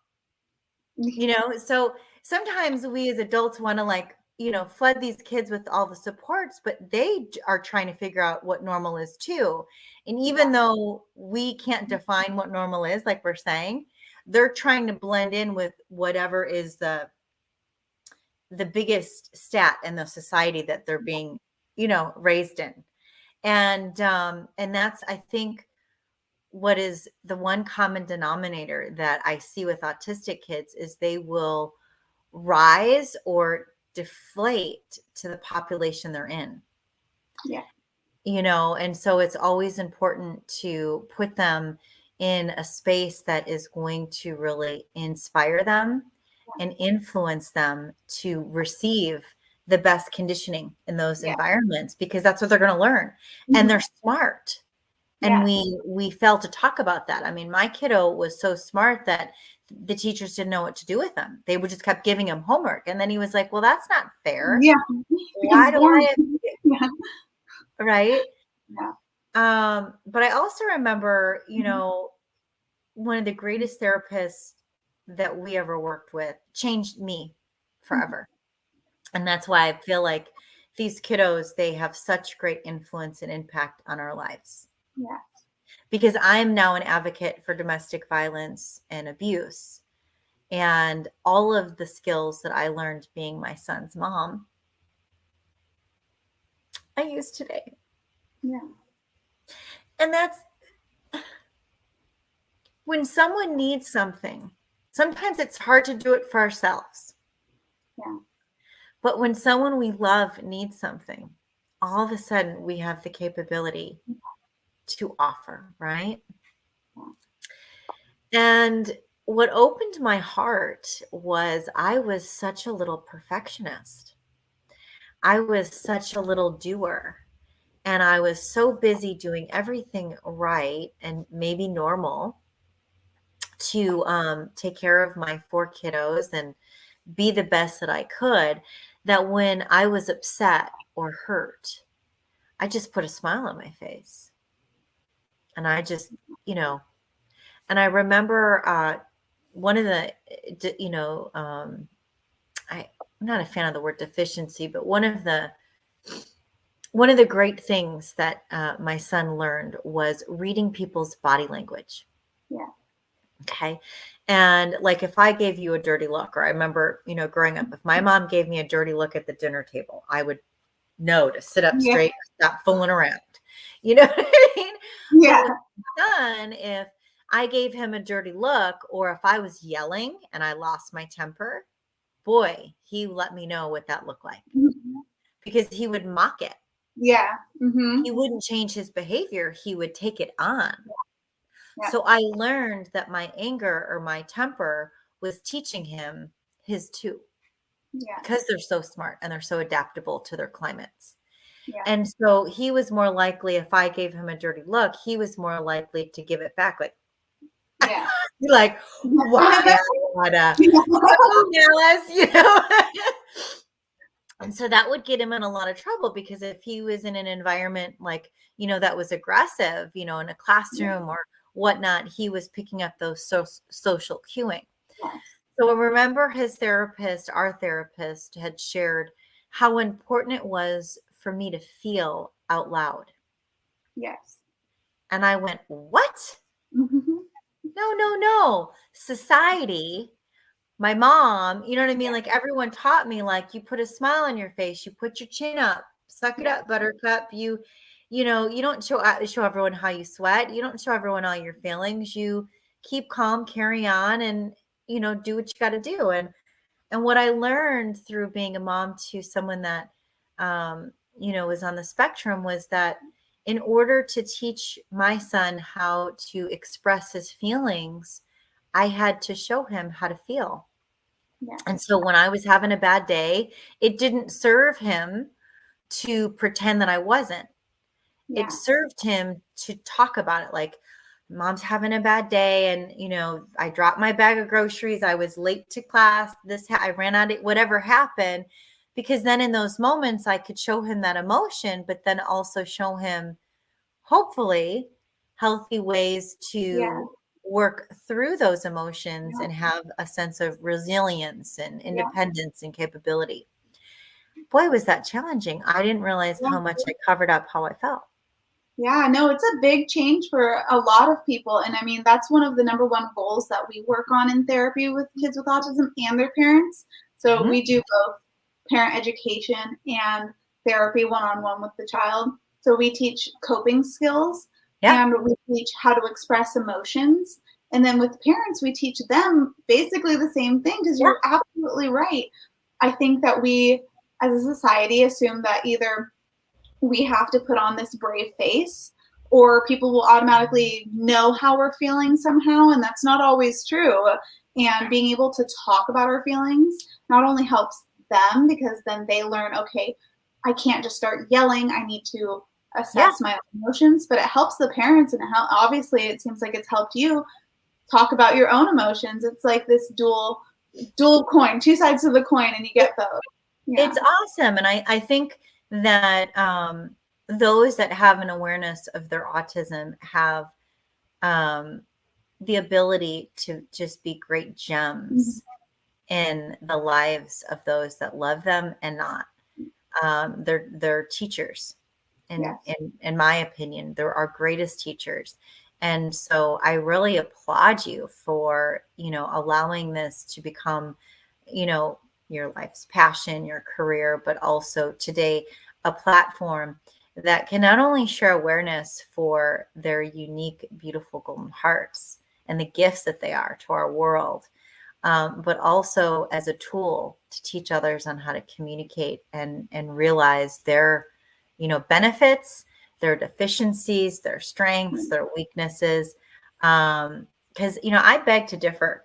so sometimes we as adults want to flood these kids with all the supports, but they are trying to figure out what normal is too. And even though we can't define what normal is, like we're saying, they're trying to blend in with whatever is the biggest stat in the society that they're being, raised in. And that's, I think, what is the one common denominator that I see with autistic kids is they will rise or deflate to the population they're in. Yeah. And so it's always important to put them in a space that is going to really inspire them and influence them to receive the best conditioning in those environments, because that's what they're going to learn. And they're smart. And we fail to talk about that. I mean, my kiddo was so smart that the teachers didn't know what to do with him. They would just kept giving him homework. And then he was like, well, that's not fair. Yeah. Why do I have to do? Right? Yeah. But I also remember, one of the greatest therapists that we ever worked with changed me Mhm. forever. And that's why I feel like these kiddos, they have such great influence and impact on our lives. Yeah. Because I'm now an advocate for domestic violence and abuse. And all of the skills that I learned being my son's mom, I use today. Yeah. And that's when someone needs something, sometimes it's hard to do it for ourselves. Yeah. But when someone we love needs something, all of a sudden we have the capability to offer, right? And what opened my heart was I was such a little perfectionist. I was such a little doer. And I was so busy doing everything right and maybe normal to take care of my four kiddos and be the best that I could, that when I was upset or hurt, I just put a smile on my face. And I just, you know, and I remember one of the, I'm not a fan of the word deficiency, but one of the great things that my son learned was reading people's body language. Yeah. Okay. And like if I gave you a dirty look, or I remember, growing up, if my mom gave me a dirty look at the dinner table, I would know to sit up Yeah. straight, stop fooling around. You know what I mean? But Yeah. with my son, if I gave him a dirty look, or if I was yelling and I lost my temper, boy, he let me know what that looked like, Mhm. because he would mock it. Yeah. Mhm. He wouldn't change his behavior. He would take it on. Yeah. So I learned that my anger or my temper was teaching him his too, Yeah. because they're so smart and they're so adaptable to their climates. Yeah. And so he was more likely, if I gave him a dirty look, he was more likely to give it back Yeah. like, why I gotta, Alice. And so that would get him in a lot of trouble, because if he was in an environment like, that was aggressive, in a classroom or whatnot, he was picking up those social cueing. Yes. So I remember our therapist had shared how important it was for me to feel out loud. Yes. And I went, what? Mhm. No, no, no. Society, my mom, you know what I mean? Yeah. Like everyone taught me, like, you put a smile on your face, you put your chin up, suck it Yeah. up, buttercup. You don't show everyone how you sweat. You don't show everyone all your feelings. You keep calm, carry on, and do what you got to do. And what I learned through being a mom to someone that, was on the spectrum, was that in order to teach my son how to express his feelings, I had to show him how to feel. Yeah. And so when I was having a bad day, it didn't serve him to pretend that I wasn't. It Yeah. served him to talk about it. Like, mom's having a bad day, and I dropped my bag of groceries, I was late to class, I ran out of whatever happened, because then in those moments I could show him that emotion, but then also show him, hopefully, healthy ways Yeah. to work through those emotions Yeah. and have a sense of resilience and Yeah. independence and capability. Boy, was that challenging. I didn't realize Yeah. how much I covered up how I felt. Yeah, no, it's a big change for a lot of people. And I mean, that's one of the number one goals that we work on in therapy with kids with autism and their parents. So Mhm. we do both parent education and therapy one on one with the child. So we teach coping skills Yeah. and we teach how to express emotions. And then with parents, we teach them basically the same thing, because Yeah. you're absolutely right. I think that we as a society assume that either we have to put on this brave face or people will automatically know how we're feeling somehow, and that's not always true. And being able to talk about our feelings not only helps them, because then they learn, okay, I can't just start yelling, I need to Yeah. assess my emotions, but it helps the parents, and obviously it seems like it's helped you talk about your own emotions. It's like this dual coin, two sides to the coin, and you get both. Yeah. It's awesome. And I think that those that have an awareness of their autism have the ability to just be great gems in the lives of those that love them and not. They're teachers. Yes. In my opinion, they're our greatest teachers. And so I really applaud you for, allowing this to become, your life's passion, your career, but also today a platform that can not only share awareness for their unique, beautiful golden hearts and the gifts that they are to our world, but also as a tool to teach others on how to communicate and realize their, benefits, their deficiencies, their strengths, their weaknesses. Because, I beg to differ.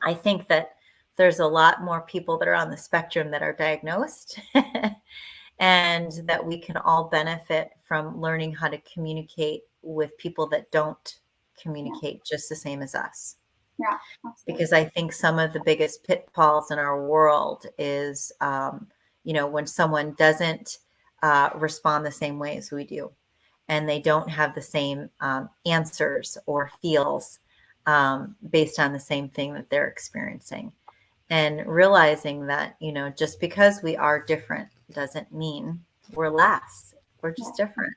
I think that there's a lot more people that are on the spectrum that are diagnosed and that we can all benefit from learning how to communicate with people that don't communicate just the same as us. Yeah, because I think some of the biggest pitfalls in our world is, when someone doesn't respond the same way as we do, and they don't have the same answers or feels based on the same thing that they're experiencing. And realizing that, just because we are different doesn't mean we're less. We're just different.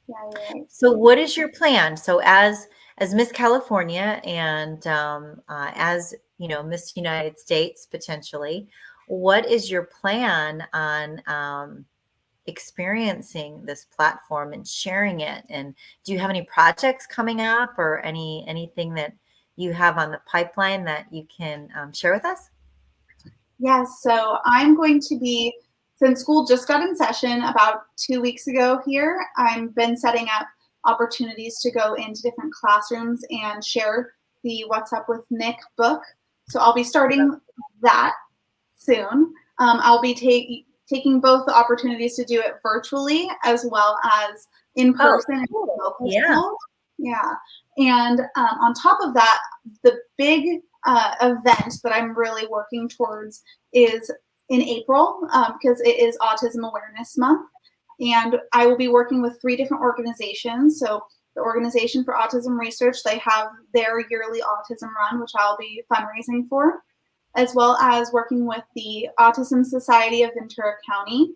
Yeah, you're right. So what is your plan? So as Miss California and as Miss United States potentially, what is your plan on experiencing this platform and sharing it? And do you have any projects coming up or anything that you have on the pipeline that you can share with us? Yes, so I'm going to be, since school just got in session about 2 weeks ago here, I've been setting up opportunities to go into different classrooms and share the What's Up with Nick book. So I'll be starting that soon. I'll be taking both the opportunities to do it virtually as well as in person in local schools. Yeah. And on top of that, the big event that I'm really working towards is in April because it is Autism Awareness Month. And I will be working with 3 different organizations. So the Organization for Autism Research, they have their yearly autism run, which I'll be fundraising for, as well as working with the Autism Society of Ventura County.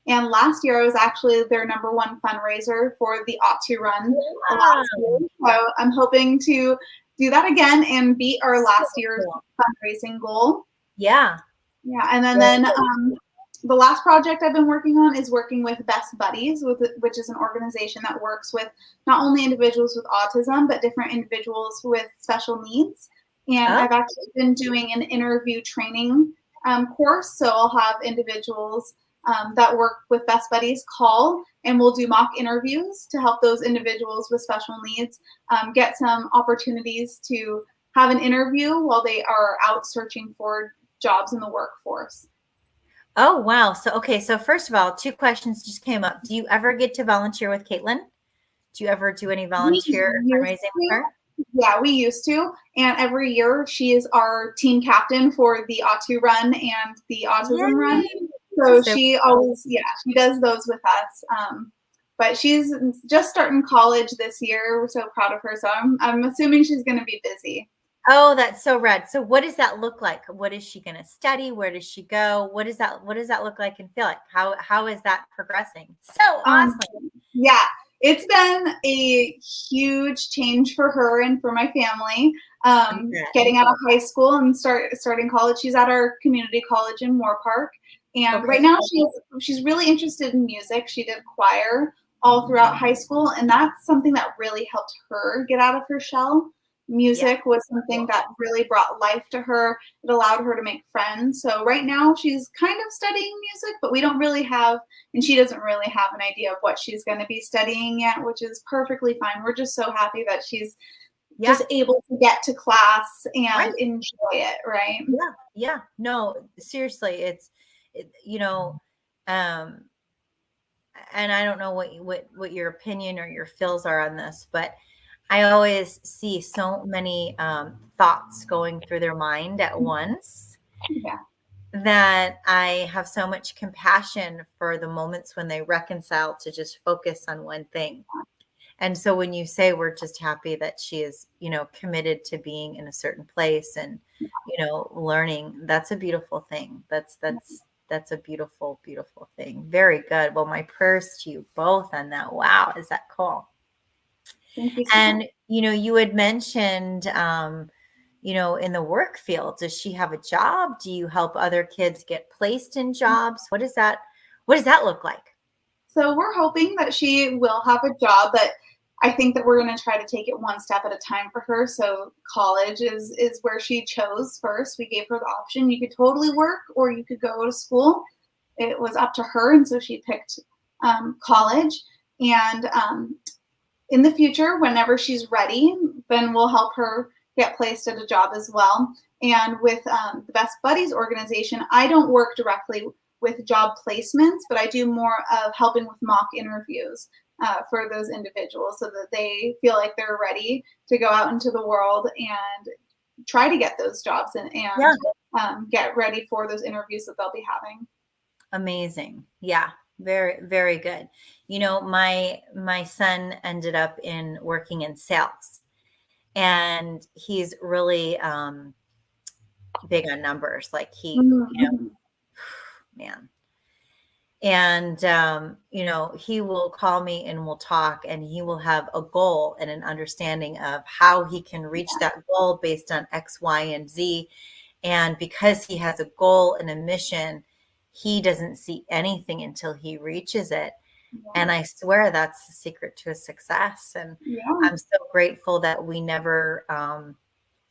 And last year, I was actually their #1 fundraiser for the Autu Run last year. So I'm hoping to do that again and beat our last year's fundraising goal. Yeah. Yeah, and then the last project I've been working on is working with Best Buddies, which is an organization that works with not only individuals with autism, but different individuals with special needs. And I've actually been doing an interview training course, so I'll have individuals that work with Best Buddies call, and we'll do mock interviews to help those individuals with special needs get some opportunities to have an interview while they are out searching for jobs in the workforce. Oh, wow. So, okay. So first of all, 2 questions just came up. Do you ever get to volunteer with Caitlin? Do you ever do any volunteer fundraising with her? Yeah, we used to. And every year she is our team captain for the Autu Run and the Autism Run. So she always, she does those with us. But she's just starting college this year. We're so proud of her. So I'm assuming she's going to be busy. Oh, that's so rad. So what does that look like? What is she going to study? Where does she go? What does that look like and feel like? How is that progressing? So awesome. Yeah, it's been a huge change for her and for my family. Getting out of high school and starting college. She's at our community college in Moore Park. And right now she's really interested in music. She did choir all throughout high school, and that's something that really helped her get out of her shell. Music was something that really brought life to her. It allowed her to make friends. So right now she's kind of studying music, but we don't really have, and she doesn't really have an idea of what she's going to be studying yet, which is perfectly fine. We're just so happy that she's just able to get to class and enjoy it, right? Yeah. No, seriously, and I don't know what your opinion or your feels are on this, but I always see so many thoughts going through their mind at once. Yeah. that I have so much compassion for the moments when they reconcile to just focus on one thing. And so when you say we're just happy that she is, committed to being in a certain place and, learning, that's a beautiful thing. That's a beautiful, beautiful thing. Very good. Well, my prayers to you both on that. Wow, is that cool? Thank you so much. And you had mentioned in the work field, does she have a job? Do you help other kids get placed in jobs? What does that look like? So we're hoping that she will have a job, but I think that we're going to try to take it one step at a time for her. So college is where she chose first. We gave her the option. You could totally work or you could go to school. It was up to her, and so she picked college. And in the future, whenever she's ready, then we'll help her get placed at a job as well. And with the Best Buddies organization, I don't work directly with job placements, but I do more of helping with mock interviews for those individuals so that they feel like they're ready to go out into the world and try to get those jobs and Yeah. get ready for those interviews that they'll be having. Amazing. Yeah. Very, very good. My son ended up in working in sales, and he's really big on numbers. Like Mm-hmm. man. And he will call me and we'll talk, and he will have a goal and an understanding of how he can reach that goal based on X, Y, and Z. And because he has a goal and a mission, he doesn't see anything until he reaches it. And I swear that's the secret to his success. And Yeah. I'm so grateful that we never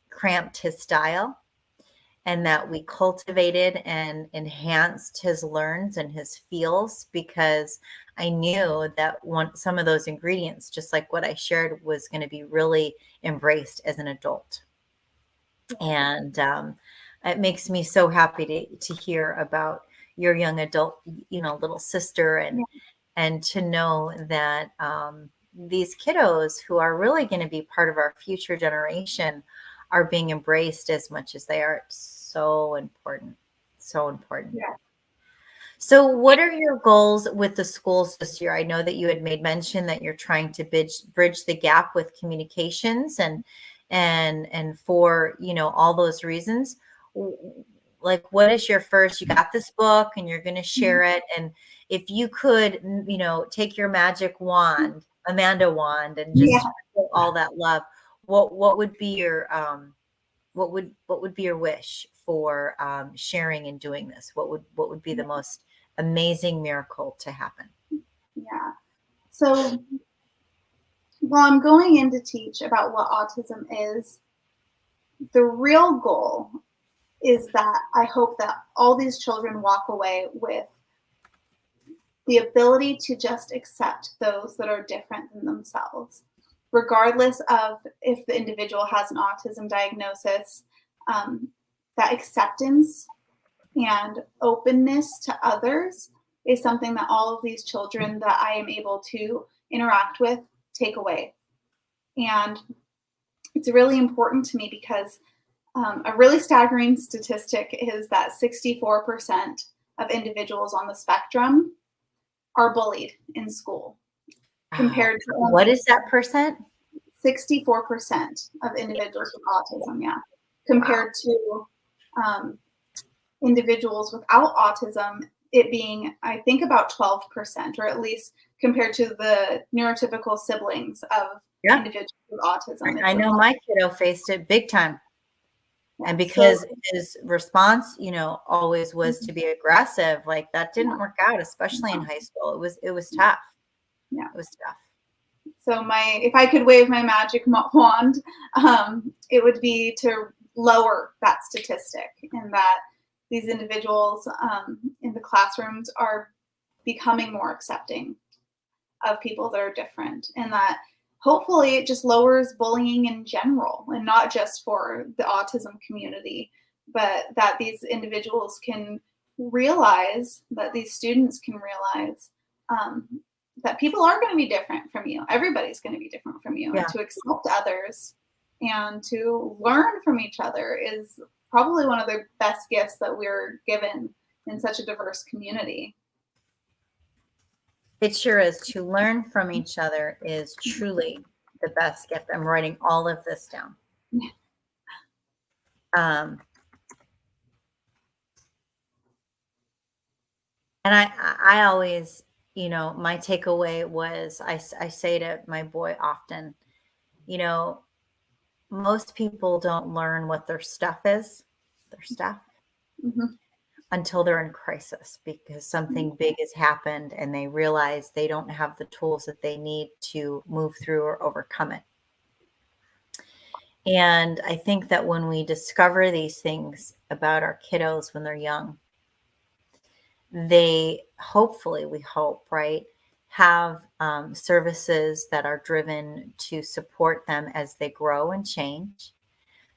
cramped his style, and that we cultivated and enhanced his learns and his feels, because I knew that some of those ingredients, just like what I shared, was going to be really embraced as an adult. And it makes me so happy to hear about your young adult, little sister, and to know that these kiddos who are really going to be part of our future generation are being embraced as much as they are. It's so important. So important. Yeah. So what are your goals with the schools this year? I know that you had made mention that you're trying to bridge the gap with communications and for, all those reasons. Like, what is your first, you got this book and you're going to share it. And if you could, take your magic wand, Amanda wand, and just feel all that love, what would be your, what would be your wish for sharing and doing this? What would be the most amazing miracle to happen? Yeah. So while I'm going in to teach about what autism is, the real goal is that I hope that all these children walk away with the ability to just accept those that are different than themselves, regardless of if the individual has an autism diagnosis. That acceptance and openness to others is something that all of these children that I am able to interact with take away. And it's really important to me because a really staggering statistic is that 64% of individuals on the spectrum are bullied in school, compared to what is that percent? 64% of individuals with autism, compared to individuals without autism, it being, I think, about 12%, or at least compared to the neurotypical siblings of individuals with autism. I know my kiddo faced it big time. And because his response, always was to be aggressive, like that didn't work out, especially in high school. It was tough. Yeah. It was tough. So if I could wave my magic wand, it would be to lower that statistic, and that these individuals in the classrooms are becoming more accepting of people that are different, and that hopefully it just lowers bullying in general, and not just for the autism community, but that these individuals can realize, that these students can realize that people are going to be different from you. Everybody's going to be different from you, and to accept others and to learn from each other is probably one of the best gifts that we're given in such a diverse community. It sure is. To learn from each other is truly the best gift. I'm writing all of this down. Um, and I always, my takeaway was I say to my boy often, most people don't learn what their stuff is, their stuff, Mm-hmm. until they're in crisis because something big has happened and they realize they don't have the tools that they need to move through or overcome it. And I think that when we discover these things about our kiddos when they're young, they hopefully, we hope, right, have services that are driven to support them as they grow and change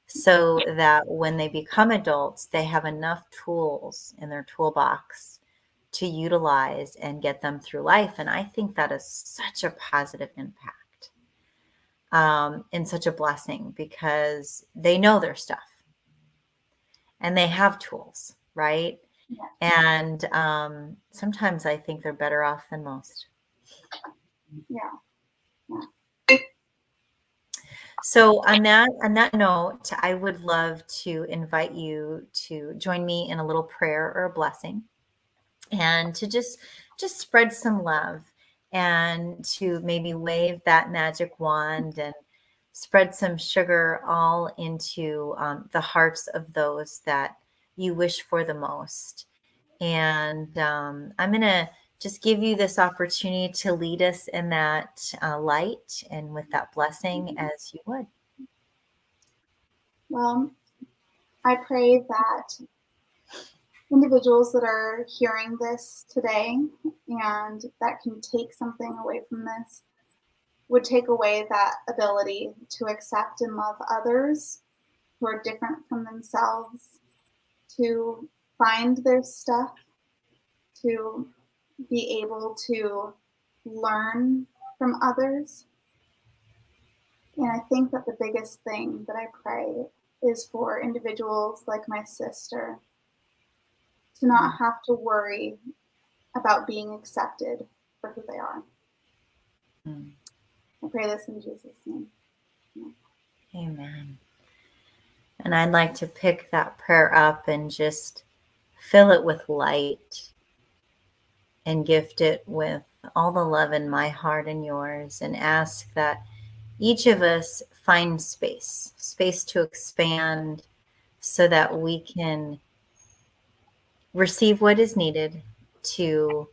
so that when they become adults, they have enough tools in their toolbox to utilize and get them through life. And I think that is such a positive impact and such a blessing because they know their stuff and they have tools, right? Yeah. And sometimes I think they're better off than most. Yeah. So on that note, I would love to invite you to join me in a little prayer or a blessing and to just spread some love and to maybe wave that magic wand and spread some sugar all into the hearts of those that you wish for the most. And I'm going to just give you this opportunity to lead us in that light and with that blessing as you would. Well, I pray that individuals that are hearing this today and that can take something away from this would take away that ability to accept and love others who are different from themselves, to find their stuff, to be able to learn from others. And I think that the biggest thing that I pray is for individuals like my sister to not have to worry about being accepted for who they are. I pray this in Jesus' name. Amen. And I'd like to pick that prayer up and just fill it with light and gift it with all the love in my heart and yours, and ask that each of us find space to expand so that we can receive what is needed to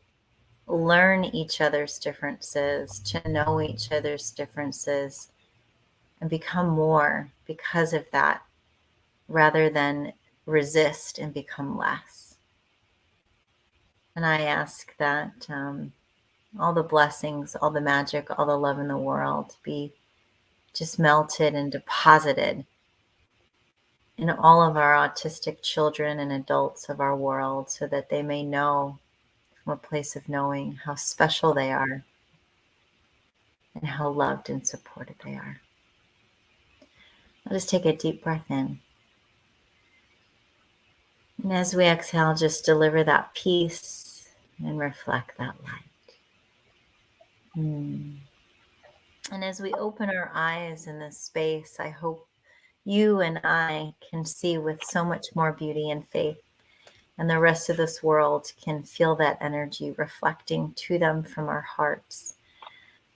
learn each other's differences, to know each other's differences, and become more because of that, rather than resist and become less. And I ask that all the blessings, all the magic, all the love in the world be just melted and deposited in all of our autistic children and adults of our world so that they may know from a place of knowing how special they are and how loved and supported they are. Let us take a deep breath in. And as we exhale, just deliver that peace and reflect that light. And as we open our eyes in this space, I hope you and I can see with so much more beauty and faith, and the rest of this world can feel that energy reflecting to them from our hearts.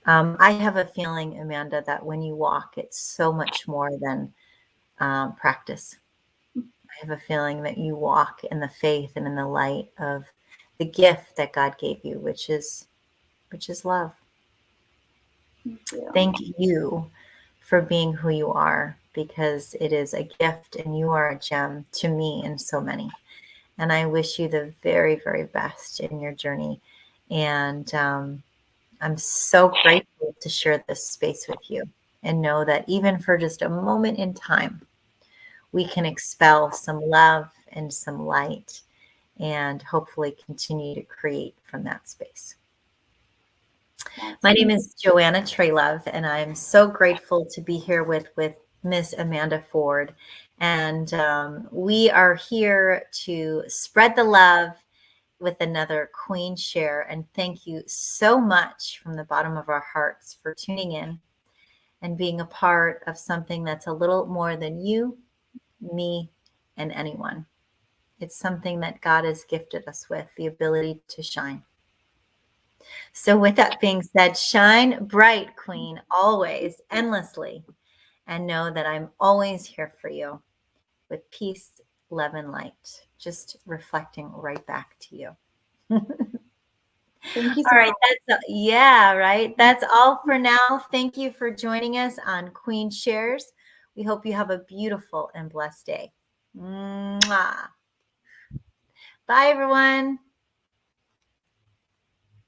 I have a feeling, Amanda, that when you walk, it's so much more than practice. I have a feeling that you walk in the faith and in the light of the gift that God gave you, which is love. Thank you for being who you are, because it is a gift and you are a gem to me and so many. And I wish you the very, very best in your journey. And I'm so grateful to share this space with you and know that even for just a moment in time, we can expel some love and some light and hopefully continue to create from that space. My name is Joanna Treylove, and I'm so grateful to be here with Miss Amanda Ford. And we are here to spread the love with another Queen Share. And thank you so much from the bottom of our hearts for tuning in and being a part of something that's a little more than you, me, and anyone. It's something that God has gifted us with, the ability to shine. So with that being said, shine bright, Queen, always, endlessly, and know that I'm always here for you with peace, love, and light, just reflecting right back to you. Thank you so All right, much. right. That's all for now. Thank you for joining us on Queen Shares. We hope you have a beautiful and blessed day. Mwah. Bye, everyone.